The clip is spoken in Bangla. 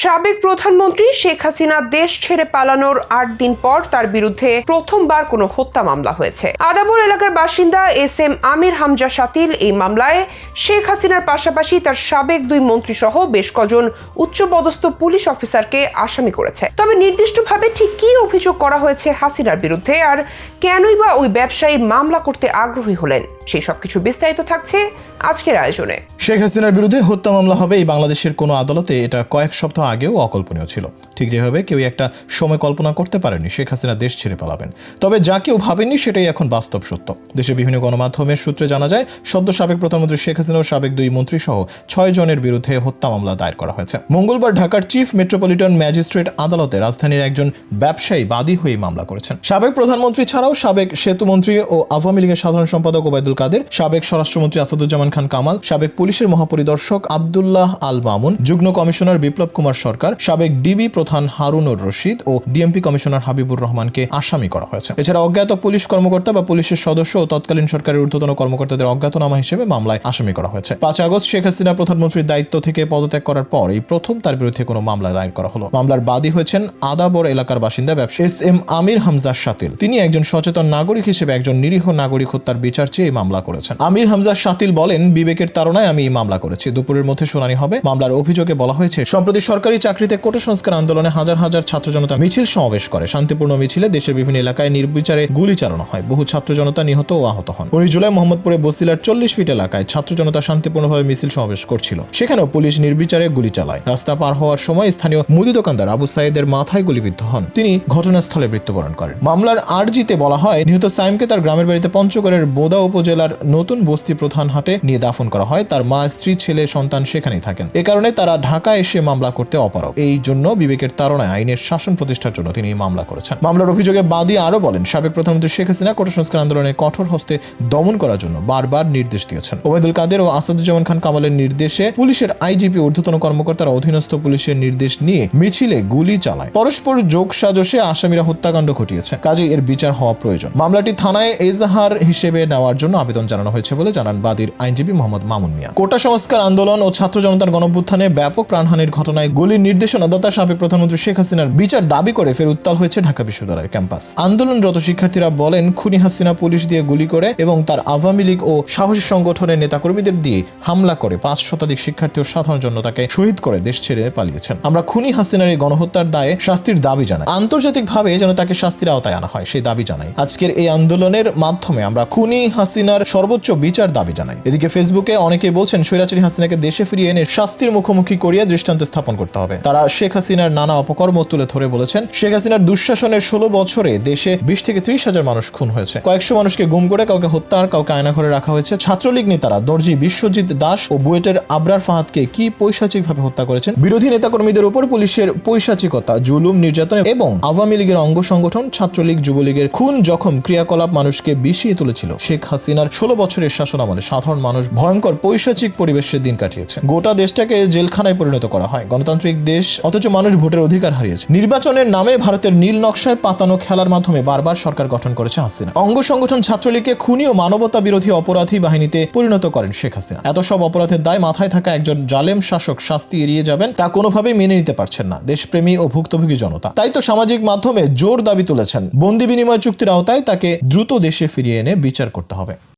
সাবেক প্রধানমন্ত্রী শেখ হাসিনা দেশ ছেড়ে পালানোর ৮ দিন পর তার বিরুদ্ধে প্রথমবার কোনো হত্যা মামলা হয়েছে। আদাবর এলাকার বাসিন্দা এস.এম. আমির হামজা শাতিল এই মামলায় শেখ হাসিনার পাশাপাশি তার সাবেক ২ মন্ত্রী সহ বেশ কজন উচ্চপদস্থ পুলিশ অফিসারকে আসামি করেছে। তবে নির্দিষ্টভাবে ঠিক কী অভিযোগ করা হয়েছে হাসিনার বিরুদ্ধে আর কেনই বা ওই ব্যবসায়ী মামলা করতে আগ্রহী হলেন, সেই সবকিছু বিস্তারিত থাকছে আজকের আয়োজনে। শেখ হাসিনার বিরুদ্ধে হত্যা মামলা হবে এই বাংলাদেশের কোনো আদালতে, এটা কয়েক সপ্তাহ আগেও অকল্পনীয় ছিল। ঠিক যেভাবে কেউ একটা সময় কল্পনা করতে পারেনি শেখ হাসিনা দেশ ছেড়ে পালাবেন, তবে যা কেউ ভাবেননি সেটাই এখন বাস্তব সত্য। দেশের বিভিন্ন গণমাধ্যমের সূত্রে জানা যায়, সদ্য সাবেক প্রধানমন্ত্রী শেখ হাসিনা ও সাবেক ২ মন্ত্রী সহ ৬ জনের বিরুদ্ধে হত্যা মামলা দায়ের করা হয়েছে। মঙ্গলবার ঢাকার চিফ মেট্রোপলিটন ম্যাজিস্ট্রেট আদালতে রাজধানীর একজন ব্যবসায়ী বাদী হয়ে মামলা করেছেন। সাবেক প্রধানমন্ত্রী ছাড়াও সাবেক সেতুমন্ত্রী ও আওয়ামী লীগের সাধারণ সম্পাদক ওবায়দুল কাদের, সাবেক স্বরাষ্ট্রমন্ত্রী আসাদুজ্জামান খান কামাল, সাবেক পুলিশের মহাপরিদর্শক আব্দুল্লাহ আল মামুন, যুগ্ম কমিশনার বিপ্লব কুমার সরকার, সাবেক ডিবি প্রধান হারুনুর রশিদ ও ডিএমপি কমিশনার হাবিবুর রহমানকে আসামি করা হয়েছে। এছাড়া অজ্ঞাত পুলিশ কর্মকর্তা বা পুলিশের সদস্য ও তৎকালীন সরকারের ঊর্ধ্বতন কর্মকর্তাদের অজ্ঞাতনামা হিসেবে মামলায় আসামি করা হয়েছে। ৫ আগস্ট শেখ হাসিনা প্রধানমন্ত্রীর দায়িত্ব থেকে পদত্যাগ করার পর এই প্রথম তার বিরুদ্ধে কোনো মামলা দায়ের করা হলো। মামলার বাদী হয়েছেন আদাবর এলাকার বাসিন্দা ব্যবসায়ী এস.এম. আমির হামজা শাতিল। তিনি একজন সচেতন নাগরিক হিসেবে একজন নিরীহ নাগরিক হত্যার বিচার চেয়ে এই মামলা করেছেন। আমির হামজা শাতিল বলেন, বিবেকের তাড়নায় আমি এই মামলা করেছি। দুপুরের মধ্যে শুনানি হবে। মামলার অভিযোগে বলা হয়েছে, সম্প্রতি সরকারি চাকরিতে কোটা সংস্কার আন্দোলনে হাজার হাজার ছাত্র জনতা মিছিল সমাবেশ করে। শান্তিপূর্ণ মিছিলে দেশের বিভিন্ন এলাকায় নির্বিচারে গুলি চালানো হয়। বহু ছাত্র জনতা নিহত ও আহত হন। ১৯ জুলাই মোহাম্মদপুরে বসিলার ৪০ ফিট এলাকায় ছাত্র জনতা শান্তিপূর্ণভাবে মিছিল সমাবেশ করছিল। সেখানেও পুলিশ নির্বিচারে গুলি চালায়। রাস্তা পার হওয়ার সময় স্থানীয় মুদি দোকানদার আবু সাইদের মাথায় গুলিবিদ্ধ হন। তিনি ঘটনাস্থলে মৃত্যুবরণ করেন। মামলার আর্জিতে বলা হয়, নিহত সাইমকে তার গ্রামের বাড়িতে পঞ্চগড়ের বোদা উপজেলার নতুন বস্তি প্রধান হাটে নিয়ে দাফন করা হয়। তার মা, স্ত্রী, ছেলে, সন্তান সেখানেই থাকেন। এ কারণে তারা ঢাকা এসে মামলা করতে অপারগ। এই জন্য বিবেকের তাড়নায় আইনের শাসন প্রতিষ্ঠার জন্য তিনি এই মামলা করেছেন। মামলার অভিযোগে বাদী আরো বলেন, সাবেক প্রধানমন্ত্রী শেখ হাসিনা কোটা সংস্কার আন্দোলনে কঠোর হস্তে দমন করার জন্য বারবার নির্দেশ দিয়েছেন। ওবায়দুল কাদের ও আসাদুজ্জামান খান কামালের নির্দেশে পুলিশের আইজিপি ঊর্ধ্বতন কর্মকর্তারা অধীনস্থ পুলিশের নির্দেশ নিয়ে মিছিলে গুলি চালায়। পরস্পর যোগ সাজসে আসামিরা হত্যাকাণ্ড ঘটিয়েছে। কাজে এর বিচার হওয়া প্রয়োজন। মামলাটি থানায় এজাহার হিসেবে নেওয়ার জন্য আবেদন জানানো হয়েছে বলে জানান বাদীর আইনজীবী মোহাম্মদ মামুন মিয়া। কোটা সংস্কার আন্দোলন ও ছাত্র জনতার গণঅভ্যুত্থানে ব্যাপক প্রাণহানির ঘটনায় গুলির নির্দেশনাদাতা সাবেক প্রধানমন্ত্রী শেখ হাসিনার বিচার দাবি করে ফের উত্তাল হয়েছে ঢাকা বিশ্ববিদ্যালয়ের ক্যাম্পাস। আন্দোলনরত শিক্ষার্থীরা বলেন, খুনি হাসিনা পুলিশ দিয়ে গুলি করে এবং তার আওয়ামী লীগ ও সাহসী সংগঠনের নেতাকর্মীদের দিয়ে হামলা করে ৫ শতাধিক শিক্ষার্থী ও সাধারণ জনতাকে শহীদ করে দেশ ছেড়ে পালিয়েছেন। আমরা খুনি হাসিনার এই গণহত্যার দায়ে শাস্তির দাবি জানাই। আন্তর্জাতিকভাবে যেন তাকে শাস্তির আওতায় আনা হয় সেই দাবি জানাই। আজকের এই আন্দোলনের মাধ্যমে আমরা খুনি হাসিনার সর্বোচ্চ বিচার দাবি জানাই। এদিকে ফেসবুকে অনেকেই বলছেন, স্বৈরাচারী হাসিনাকে দেশে ফিরিয়ে এনে শাস্তির মুখোমুখি করিয়ে দৃষ্টান্ত স্থাপন করতে হবে। তারা শেখ হাসিনার নানা অপকর্ম তুলে ধরে বলেছেন, শেখ হাসিনার দুঃশাসনের ১৬ বছরে দেশে ২০ থেকে ৩০ হাজার মানুষ খুন হয়েছে। কয়েকশো মানুষকে গুম করে কাউকে হত্যার, কাউকে আয়নাঘরে রাখা হয়েছে। ছাত্রলীগ নেতারা দর্জি বিশ্বজিৎ দাস ও বুয়েটের আবরার ফাহাদকে কি পৈশাচিকভাবে হত্যা করেছেন। বিরোধী নেতাকর্মীদের উপর পুলিশের পৈশাচিকতা, জুলুম, নির্যাতন এবং আওয়ামী লীগের অঙ্গ সংগঠন ছাত্রলীগ, যুবলীগের খুন, জখম, ক্রিয়াকলাপ মানুষকে বিষিয়ে তুলেছিল। শেখ হাসিনার ১৬ বছরের শাসন আমলে সাধারণ মানুষ ভয়ঙ্কর পৈশাচিক পরিবেশে দিন কাটিয়েছে। গোটা দেশটাকে জেলখানায় পরিণত করা হয়। গণতান্ত্রিক দেশ, অথচ মানুষ ভোটের অধিকার হারিয়েছে। নির্বাচনের নামে ভারতের নীল নকশায় পাতানো খেলার মাধ্যমে বারবার সরকার গঠন করেছে হাসিনা। অঙ্গ সংগঠন ছাত্রলীগকে খুনি ও মানবতা বিরোধী অপরাধী বাহিনীতে পরিণত করেন শেখ হাসিনা। এত সব অপরাধের দায় মাথায় থাকা একজন জালেম শাসক শাস্তি এড়িয়ে যাবেন, তা কোনোভাবেই মেনে নিতে পারছেন না দেশপ্রেমী ও ভুক্তভোগী জনতা। তাই তো সামাজিক মাধ্যমে জোর দাবি তুলেছেন, বন্দি বিনিময় চুক্তির আওতায় তাকে দ্রুত দেশে ফিরিয়ে এনে বিচার করতে হবে।